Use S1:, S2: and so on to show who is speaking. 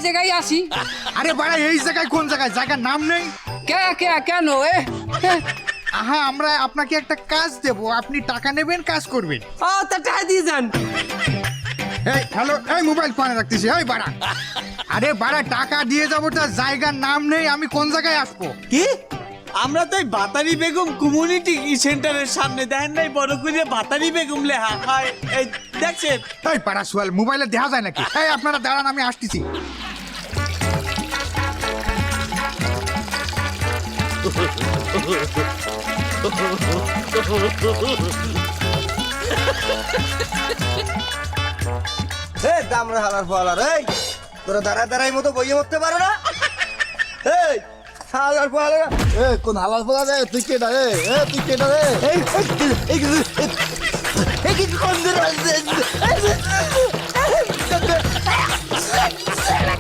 S1: জায়গায় আসি।
S2: আরে বাড়া এই জায়গায় কোন জায়গায়, জায়গার নাম নেই?
S1: কেন
S2: আহা আমরা আপনাকে একটা কাজ দেব, আপনি টাকা নেবেন, কাজ করবেন।
S1: ও তা টাকা দিয়ে যান।
S2: এই হ্যালো, এই মোবাইল ফোনে রাখতেছি, এই বাড়া। আরে বাড়া টাকা দিয়ে যাবো, তার জায়গার নাম নেই, আমি কোন জায়গায় আসবো?
S3: কি আমরা তো বাতারি বেগম কমিউনিটি সেন্টারের সামনে, দেখেন নাই বড় করে বাতারি বেগম লেখা হয়, এই দেখছেন?
S2: এই পাড়া সোয়াল, মোবাইলে দেখা যায় নাকি? এই আপনারা দাঁড়ান, আমি আসতেছি।
S4: দামরা হালার ফলার, এই তোরা দাঁড়াই মতো বইয়ে মরতে পারো না? এই হালার ফলার, কোন হালার ফলা রে? তুই কেডা রে? তুই কেডা রে? এই কোন